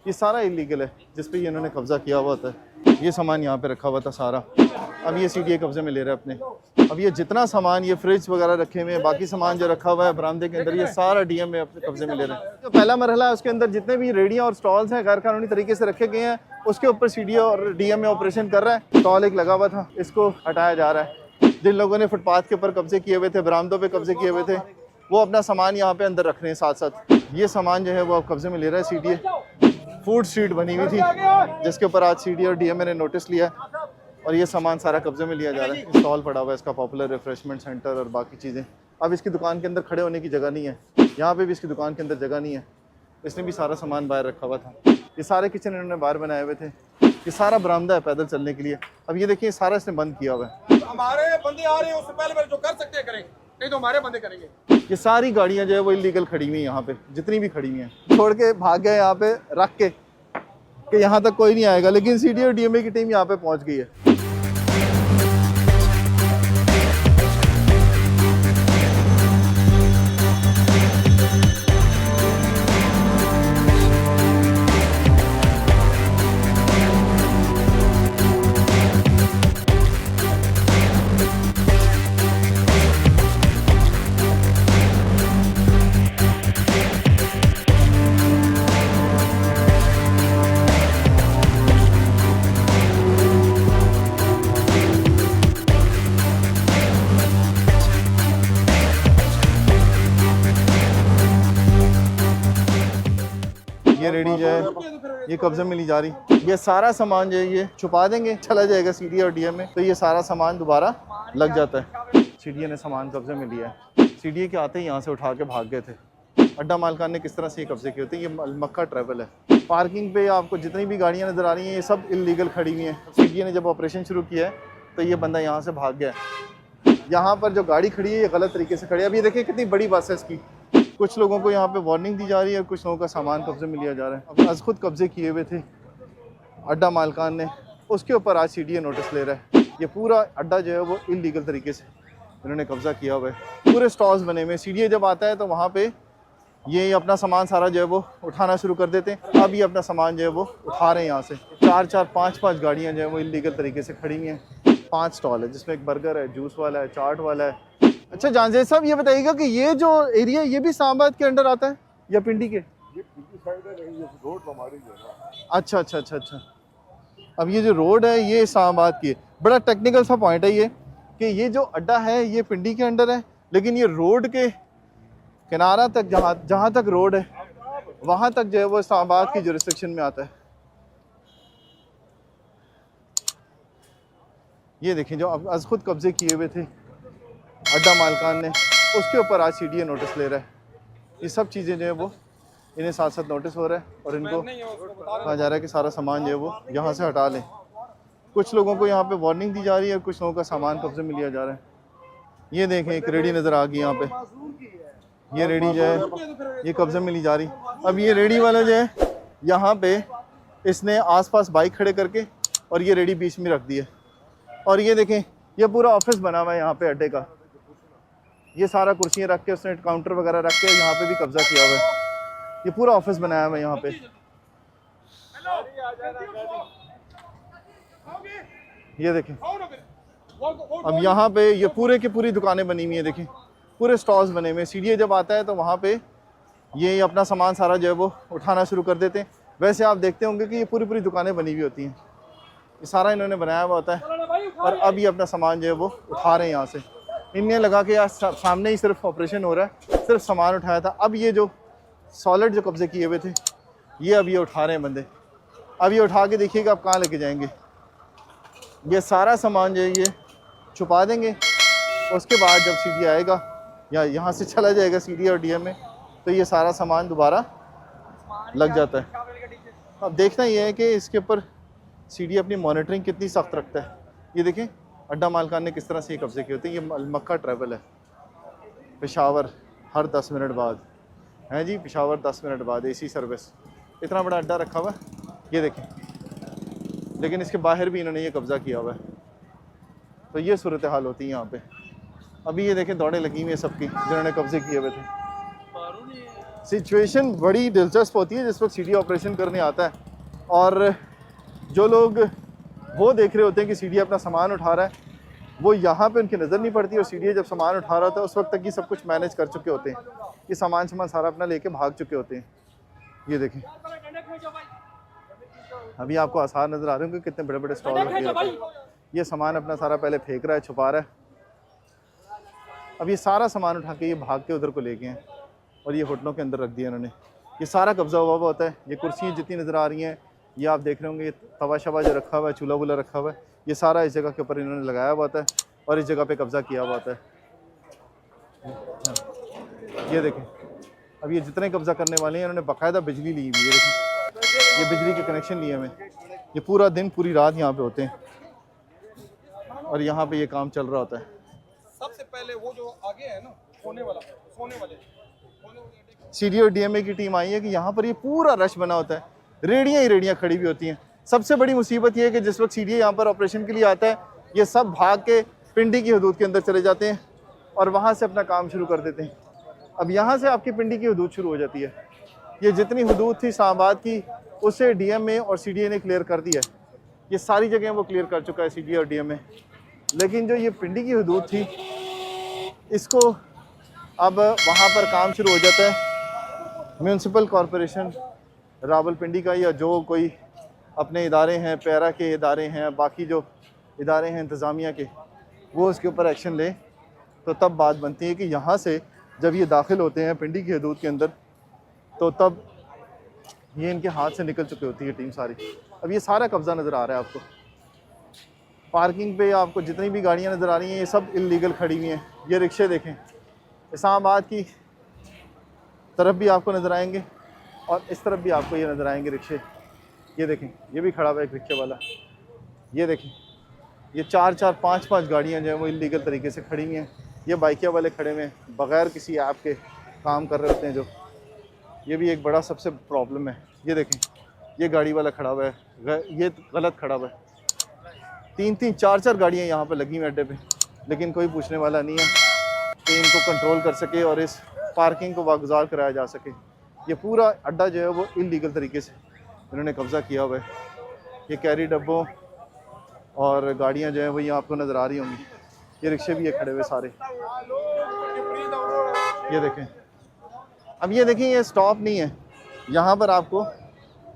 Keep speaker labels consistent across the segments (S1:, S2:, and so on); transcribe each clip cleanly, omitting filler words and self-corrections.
S1: ये सारा इलीगल है जिस पे इन्होंने कब्ज़ा किया हुआ होता है। ये सामान यहाँ पे रखा हुआ था सारा, अब ये सीडीए कब्जे में ले रहे हैं अपने। अब ये जितना सामान, ये फ्रिज वगैरह रखे हुए हैं, बाकी सामान जो रखा हुआ है बरामदे के अंदर, ये सारा डीएम में अपने कब्जे में ले रहे हैं। जो पहला मरहला है उसके अंदर जितने भी रेडियाँ और स्टॉल्स हैं गैर कानूनी तरीके से रखे गए हैं, उसके ऊपर सीडीए और डीएम में ऑपरेशन कर रहा है। स्टॉल एक लगा हुआ था, इसको हटाया जा रहा है। जिन लोगों ने फुटपाथ के ऊपर कब्जे किए हुए थे, बरामदों पे कब्जे किए हुए थे, वो अपना सामान यहाँ पे अंदर रख रहे हैं साथ साथ। ये सामान जो है वो अब कब्जे में ले रहा है सीडीए। फूड स्ट्रीट बनी हुई थी जिसके ऊपर आज सीडीए और डीएमए ने नोटिस लिया और ये सामान सारा कब्जे में लिया जा रहा है। स्टॉल पड़ा हुआ है इसका, पॉपुलर रिफ्रेशमेंट सेंटर और बाकी चीज़ें। अब इसकी दुकान के अंदर खड़े होने की जगह नहीं है, यहाँ पे भी इसकी दुकान के अंदर जगह नहीं है, इसने भी सारा सामान बाहर रखा हुआ था। ये सारे किचन इन्होंने बाहर बनाए हुए थे, ये सारा बरामदा है पैदल चलने के लिए। अब ये देखिए सारा इसने बंद किया हुआ है।
S2: हमारे बंदे आ रहे हैं, उससे पहले जो कर सकते हैं करें, नहीं तो हमारे बंदे करेंगे।
S1: ये सारी गाड़ियाँ जो है वो इलीगल खड़ी हुई हैं यहाँ पे, जितनी भी खड़ी हुई हैं, छोड़ के भाग गए यहाँ पे रख के कि यहाँ तक कोई नहीं आएगा, लेकिन सीडीए और डीएमए की टीम यहाँ पे पहुँच गई है। ये रेडी जो है ये कब्जे में ली जा रही। ये सारा सामान जो है ये छुपा देंगे, चला जाएगा सीडीए और डीएम में, तो ये सारा सामान दोबारा लग जाता है। सीडीए ने सामान कब्जे में लिया है। सीडीए के आते ही यहाँ से उठा के भाग गए थे। अड्डा मालकान ने किस तरह से ये कब्जे किए होते हैं। ये मक्का ट्रैवल है। पार्किंग पे आपको जितनी भी गाड़ियाँ नज़र आ रही हैं ये सब इलीगल खड़ी हुई हैं। सीडीए ने जब ऑपरेशन शुरू किया है तो ये बंदा यहाँ से भाग गया है। यहाँ पर जो गाड़ी खड़ी है ये गलत तरीके से खड़ी है। अब ये देखिए कितनी बड़ी बस है इसकी। कुछ लोगों को यहाँ पे वार्निंग दी जा रही है, कुछ लोगों का सामान कब्जे में लिया जा रहा है। अब आज खुद कब्जे किए हुए थे अड्डा मालकान ने, उसके ऊपर आज सीडीए नोटिस ले रहा है। ये पूरा अड्डा जो है वो इलीगल तरीके से इन्होंने कब्जा किया हुआ है। पूरे स्टॉल्स बने हुए। सीडीए जब आता है तो वहाँ पे ये अपना सामान सारा जो है वो उठाना शुरू कर देते हैं। अब ये अपना सामान जो है वो उठा रहे हैं यहाँ से। 4-4, 5-5 गाड़ियाँ जो है वो इलीगल तरीके से खड़ी हुई हैं। 5 स्टॉल है जिसमें एक बर्गर है, जूस वाला है, चाट वाला है। अच्छा जानजेद साहब ये बताइएगा कि ये जो एरिया ये भी इस्लामाबाद के अंडर आता है या पिंडी के?
S3: ये पिंडी साइड है, नहीं ये रोड हमारी जो है ना।
S1: अच्छा। अब ये जो रोड है ये इस्लामाबाद की है। बड़ा टेक्निकल सा पॉइंट है ये कि ये जो अड्डा है ये पिंडी के अंडर है, लेकिन ये रोड के किनारा तक जहाँ तक रोड है वहाँ तक जो है वो इस्लामाबाद की जुरिस्डिक्शन में आता है। ये देखें जो अब आज खुद कब्जे किए हुए थे अड्डा मालकान ने, उसके ऊपर आज सीडीए नोटिस ले रहा है। ये सब चीज़ें जो है वो इन्हें साथ साथ नोटिस हो रहा है और इनको कहा जा रहा है कि सारा सामान जो है वो यहाँ से हटा लें। कुछ लोगों को यहाँ पे वार्निंग दी जा रही है, कुछ लोगों का सामान कब्जे में लिया जा रहा है। ये देखें एक रेडी नज़र आ गई यहाँ पे। ये रेडी जो है ये कब्जे में ली जा रही। अब ये रेडी वाला जो है यहाँ पे इसने आसपास बाइक खड़े करके और ये रेडी बीच में रख दी है। और ये देखें ये पूरा ऑफिस बना हुआ है यहाँ पे अड्डे का। ये सारा कुर्सियाँ रख के उसने काउंटर वगैरह रख के यहाँ पे भी कब्जा किया हुआ है। ये पूरा ऑफिस बनाया हुआ है यहाँ पे। ये देखें अब यहाँ पे ये पूरे की पूरी दुकानें बनी हुई हैं। देखें पूरे स्टॉल्स बने हुए हैं। सीडीए जब आता है तो वहाँ पे ये अपना सामान सारा जो है वो उठाना शुरू कर देते हैं। वैसे आप देखते होंगे कि ये पूरी पूरी दुकानें बनी हुई होती हैं। ये सारा इन्होंने बनाया हुआ होता है और अब ये अपना सामान जो है वो उठा रहे हैं यहाँ से। इनने लगा के यार सामने ही सिर्फ ऑपरेशन हो रहा है, सिर्फ सामान उठाया था। अब ये जो सॉलिड जो कब्जे किए हुए थे ये अब ये उठा रहे हैं बंदे। अब ये उठा के देखिएगा आप कहाँ लेके जाएंगे। ये सारा सामान जो है ये छुपा देंगे, उसके बाद जब सीडीए आएगा या यहाँ से चला जाएगा सीडीए और डीएम में, तो ये सारा सामान दोबारा लग जाता है। अब देखना ये है कि इसके ऊपर सीडीए अपनी मॉनिटरिंग कितनी सख्त रखता है। ये देखें अड्डा मालकान ने किस तरह से ये कब्जे किए होते हैं। ये मक्का ट्रैवल है, पेशावर हर 10 मिनट बाद है जी, पेशावर 10 मिनट बाद एसी सर्विस। इतना बड़ा अड्डा रखा हुआ है ये देखें, लेकिन इसके बाहर भी इन्होंने ये कब्ज़ा किया हुआ है। तो ये सूरत हाल होती है यहाँ पे। अभी ये देखें दौड़े लगी हुई है सबकी जिन्होंने कब्जे किए हुए थे। सिचुएशन बड़ी दिलचस्प होती है जिस वक्त सीडी ऑपरेशन करने आता है, और जो लोग वो देख रहे होते हैं कि सीडी अपना सामान उठा रहा है, वो यहाँ पे उनकी नज़र नहीं पड़ती, और सीडी जब सामान उठा रहा होता है उस वक्त तक ही सब कुछ मैनेज कर चुके होते हैं, ये सामान सारा अपना लेके भाग चुके होते हैं। ये देखें, अभी आपको आसार नज़र आ रहे होंगे कितने बड़े बड़े स्टॉल लगे होते हैं। ये सामान अपना सारा पहले फेंक रहा है, छुपा रहा है, अब ये सारा सामान उठा के ये भाग के उधर को ले गए हैं और ये होटलों के अंदर रख दिया इन्होंने। ये सारा कब्जा हुआ होता है। ये कुर्सियाँ जितनी नज़र आ रही हैं, ये आप देख रहे होंगे, ये तवा शवा जो रखा हुआ है, चूल्हा वूल्हा रखा हुआ है, ये सारा इस जगह के ऊपर इन्होंने लगाया हुआ होता है और इस जगह पे कब्ज़ा किया हुआ होता है। ये देखें, अब ये जितने कब्ज़ा करने वाले हैं इन्होंने बाकायदा बिजली ली हुई है। देखें, ये बिजली के कनेक्शन लिए हुए, ये पूरा दिन पूरी रात यहाँ पे होते हैं और यहाँ पे ये काम चल रहा होता है।
S2: सबसे पहले वो जो आगे है ना, सोने वाले
S1: सीडी और डीएमए की टीम आई है कि यहाँ पर ये पूरा रश बना होता है, रेडियाँ ही रेडियाँ खड़ी भी होती हैं। सबसे बड़ी मुसीबत ये है कि जिस वक्त सीडी यहाँ पर ऑपरेशन के लिए आता है, ये सब भाग के पिंडी की हदूद के अंदर चले जाते हैं और वहाँ से अपना काम शुरू कर देते हैं। अब यहाँ से आपकी पिंडी की हदूद शुरू हो जाती है। ये जितनी हदूद थी इस्लामाबाद की, उसे डीएमए और सीडीए ने क्लियर कर दिया है। ये सारी जगह वो क्लियर कर चुका है सीडीए और डीएमए, लेकिन जो ये पिंडी की हदूद थी, इसको अब वहाँ पर काम शुरू हो जाता है। म्यूनसिपल कॉरपोरेशन रावलपिंडी का या जो कोई अपने इदारे हैं, पैरा के इदारे हैं, बाकी जो इदारे हैं इंतज़ामिया के, वो उसके ऊपर एक्शन ले, तो तब बात बनती है कि यहाँ से जब ये दाखिल होते हैं पिंडी की हदूद के अंदर, तो तब ये इनके हाथ से निकल चुकी होती है टीम सारी। अब ये सारा कब्ज़ा नज़र आ रहा है आपको। पार्किंग पे आपको जितनी भी गाड़ियाँ नज़र आ रही हैं, ये सब इल्लीगल खड़ी हुई हैं। ये रिक्शे देखें, इस्लामाबाद की तरफ भी आपको नज़र आएंगे और इस तरफ भी आपको ये नज़र आएंगे रिक्शे। ये देखें, ये भी खड़ा हुआ है एक रिक्शे वाला। ये देखें, ये 4-4, 5-5 गाड़ियाँ जो हैं वो इल्लीगल तरीके से खड़ी हुई हैं। ये बाइकिया वाले खड़े हुए हैं, बग़ैर किसी ऐप के काम कर रहे होते हैं जो, ये भी एक बड़ा सबसे प्रॉब्लम है। ये देखें, ये गाड़ी वाला खड़ा हुआ है, ये गलत खड़ा हुआ है। 3-3, 4-4 गाड़ियाँ यहाँ पर लगी हुई अड्डे पे, लेकिन कोई पूछने वाला नहीं है कि इनको कंट्रोल कर सके और इस पार्किंग को वागुजार कराया जा सके। ये पूरा अड्डा जो है वो इल्लीगल तरीके से इन्होंने कब्ज़ा किया हुआ है। ये कैरी डब्बों और गाड़ियाँ जो हैं वो यहाँ आपको नज़र आ रही होंगी। ये रिक्शे भी ये खड़े हुए सारे, ये देखें। अब ये देखें, ये स्टॉप नहीं है, यहाँ पर आपको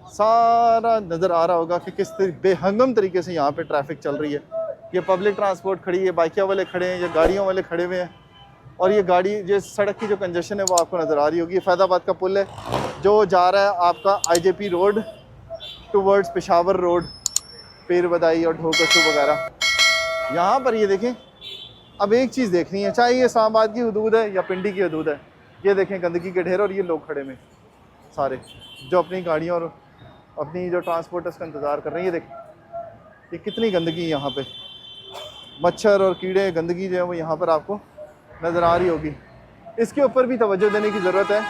S1: सारा नज़र आ रहा होगा कि किस बेहंगम तरीके से यहाँ पे ट्रैफिक चल रही है। ये पब्लिक ट्रांसपोर्ट खड़ी है, बाइकिया वाले खड़े हैं, ये गाड़ियों वाले खड़े हुए हैं, और ये गाड़ी जो सड़क की जो कंजेशन है वो आपको नज़र आ रही होगी। फैज़ाबाद का पुल है जो जा रहा है आपका IJP road towards Peshawar road, Pirbadai और ढोकसू वगैरह। यहाँ पर ये देखें, अब एक चीज़ देखनी है, चाहे ये इस्लामाबाद की हदूद है या पिंडी की हदूद है, ये देखें गंदगी के ढेर और ये लोग खड़े में सारे जो अपनी गाड़ियों और अपनी जो ट्रांसपोर्टर्स का इंतज़ार कर रहे हैं। ये देखें, ये कितनी गंदगी यहाँ पे, मच्छर और कीड़े, गंदगी जो है वो यहाँ पर आपको नज़र आ रही होगी। इसके ऊपर भी तवज्जो देने की ज़रूरत है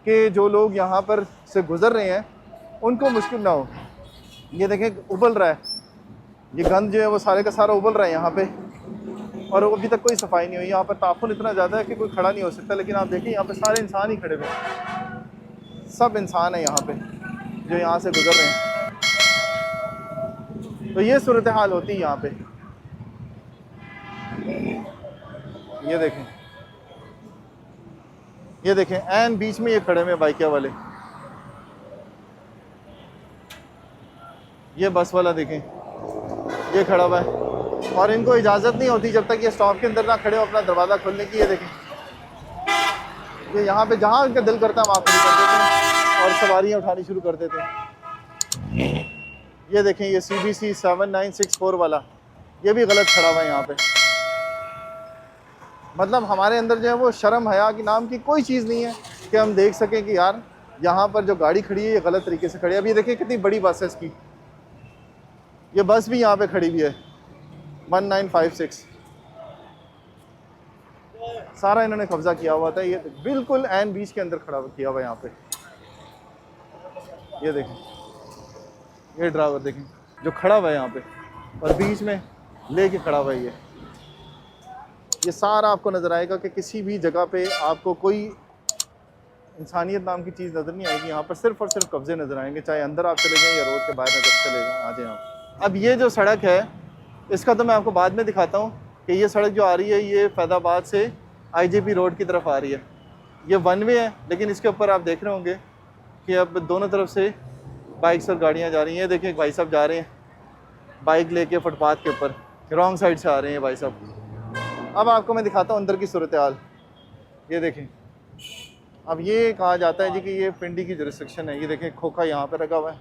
S1: कि जो लोग यहाँ पर से गुज़र रहे हैं उनको मुश्किल ना हो। ये देखें, उबल रहा है, ये गंद जो है वो सारे का सारा उबल रहा है यहाँ पे, और अभी तक कोई सफाई नहीं हुई। यहाँ पर ताफुन इतना ज़्यादा है कि कोई खड़ा नहीं हो सकता, लेकिन आप देखिए यहाँ पे सारे इंसान ही खड़े हुए हैं, सब इंसान है यहाँ पे जो यहाँ से गुज़र रहे हैं। तो ये सूरत हाल होती है यहाँ पे। ये देखें एन बीच में ये खड़े हुए बाइकिया वाले। ये बस वाला देखें, ये खड़ा हुआ है और इनको इजाज़त नहीं होती जब तक ये स्टॉप के अंदर ना खड़े हो अपना दरवाज़ा खोलने की। ये देखें, ये यहाँ पे जहाँ उनका दिल करता है वहाँ खड़ी कर देते हैं और सवारियाँ उठानी शुरू कर देते हैं। ये देखें, ये CBC 7964 वाला, ये भी गलत खड़ा हुआ है यहाँ पे। मतलब हमारे अंदर जो है वो शर्म हया की नाम की कोई चीज़ नहीं है कि हम देख सकें कि यार यहाँ पर जो गाड़ी खड़ी है ये गलत तरीके से खड़ी है। अब ये देखिए कितनी बड़ी बस है इसकी, ये बस भी यहाँ पे खड़ी हुई है 1956। सारा इन्होंने कब्जा किया हुआ था। ये बिल्कुल एन बीच के अंदर खड़ा किया हुआ है यहाँ पे। ये देखें, ये ड्राइवर देखें जो खड़ा हुआ है यहाँ पे और बीच में लेके खड़ा हुआ है। ये सारा आपको नज़र आएगा कि किसी भी जगह पे आपको कोई इंसानियत नाम की चीज़ नज़र नहीं आएगी यहाँ पर, सिर्फ और सिर्फ कब्जे नज़र आएंगे, चाहे अंदर आप चले जाएँ या रोड के बाहर नज़र चले जाएँ आ जाएँ आप। अब ये जो सड़क है इसका तो मैं आपको बाद में दिखाता हूँ कि ये सड़क जो आ रही है ये फैदाबाद से IJP रोड की तरफ आ रही है। ये वन वे है, लेकिन इसके ऊपर आप देख रहे होंगे कि अब दोनों तरफ से बाइक्स और गाड़ियाँ जा रही हैं। देखिए एक भाई साहब जा रहे हैं बाइक लेके फुटपाथ के ऊपर, रॉन्ग साइड से आ रहे हैं भाई साहब। अब आपको मैं दिखाता हूँ अंदर की सूरत हाल। ये देखें, अब ये कहा जाता है जी कि ये पिंडी की जुरिस्डिक्शन है। ये देखें खोखा यहाँ पे लगा हुआ है,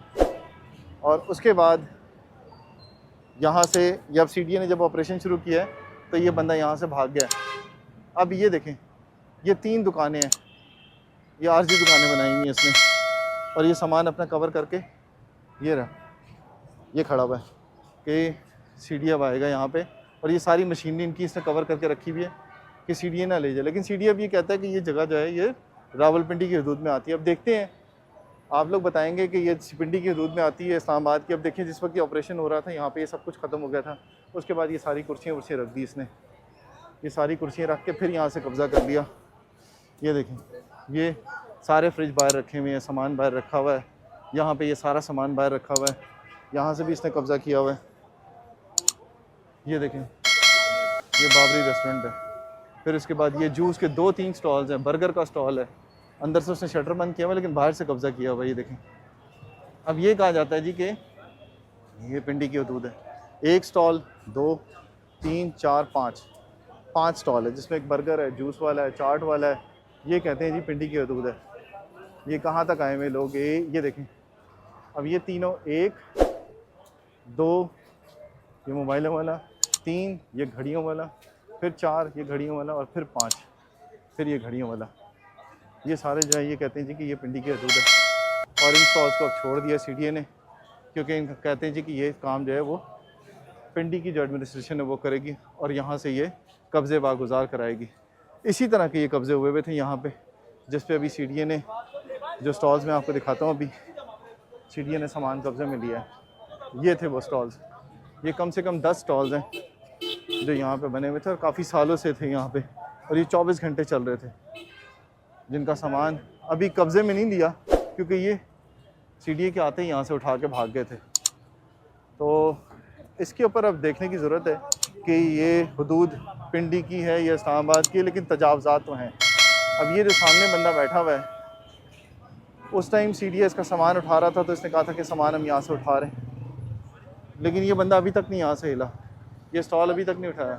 S1: और उसके बाद यहाँ से जब CDA ने जब ऑपरेशन शुरू किया है तो ये बंदा यहाँ से भाग गया। अब ये देखें, ये 3 दुकानें हैं, ये आरजी दुकानें बनाई हुई हैं इसने, और ये सामान अपना कवर करके ये रहा, ये खड़ा हुआ है कि CDA अब आएगा यहाँ पे, और ये सारी मशीनरी इनकी इसने कवर करके रखी हुई है कि CDA ना ले जाए। लेकिन CDA अब ये कहता है कि ये जगह जो है ये रावलपिंडी की हदूद में आती है। अब देखते हैं, आप लोग बताएंगे कि ये पिंडी की हदूद में आती है इस्लामाबाद की। अब देखिए जिस वक्त ये ऑपरेशन हो रहा था यहाँ पे ये सब कुछ ख़त्म हो गया था, उसके बाद ये सारी कुर्सियाँ रख दी इसने, ये सारी कुर्सियाँ रख के फिर यहाँ से कब्ज़ा कर लिया। ये देखें, ये सारे फ्रिज बाहर रखे हुए हैं, सामान बाहर रखा हुआ है, यहाँ पे ये सारा सामान बाहर रखा हुआ है, यहाँ से भी इसने कब्ज़ा किया हुआ है। ये देखें, ये बाबरी रेस्टोरेंट है। फिर उसके बाद ये जूस के 2-3 स्टॉल्स हैं, बर्गर का स्टॉल है, अंदर से उसने शटर बंद किया हुआ लेकिन बाहर से कब्ज़ा किया हुआ। ये देखें, अब ये कहा जाता है जी कि ये पिंडी की हदूद है। 1 स्टॉल, 2, 3, 4, 5 स्टॉल है, जिसमें एक बर्गर है, जूस वाला है, चाट वाला है। ये कहते हैं जी पिंडी की हदूद है। ये कहाँ तक आए हुए लोग, ये देखें। अब ये तीनों, 1, 2 ये मोबाइलों वाला, 3 ये घड़ियों वाला, फिर 4 ये घड़ियों वाला, और फिर 5 फिर ये घड़ियों वाला। ये सारे जो है ये कहते हैं जी कि ये पिंडी की हदूद है। और इन स्टॉल्स को अब छोड़ दिया CDA ने, क्योंकि इनका कहते हैं जी कि ये काम जो है वो पिंडी की जो एडमिनिस्ट्रेशन है वो करेगी, और यहाँ से ये कब्ज़े बागुजार कराएगी। इसी तरह के ये कब्ज़े हुए थे यहाँ पे, जिस पे अभी CDA ने जो स्टॉल्स मैं आपको दिखाता हूँ, अभी CDA ने सामान कब्ज़े में लिया है। ये थे वो स्टॉल्स, ये कम से कम 10 स्टॉल्स हैं जो यहाँ पे बने हुए थे और काफ़ी सालों से थे यहाँ पे, और ये 24 घंटे चल रहे थे, जिनका सामान अभी कब्ज़े में नहीं लिया क्योंकि ये CDA के आते ही यहाँ से उठा के भाग गए थे। तो इसके ऊपर अब देखने की ज़रूरत है कि ये हदूद पिंडी की है या इस्लामाबाद की, लेकिन तजावज़ात तो हैं। अब ये जो सामने बंदा बैठा हुआ है, उस टाइम CDA इसका सामान उठा रहा था तो इसने कहा था कि सामान हम यहाँ से उठा रहे हैं, लेकिन ये बंदा अभी तक नहीं यहाँ से हिला, ये स्टॉल अभी तक नहीं उठाया।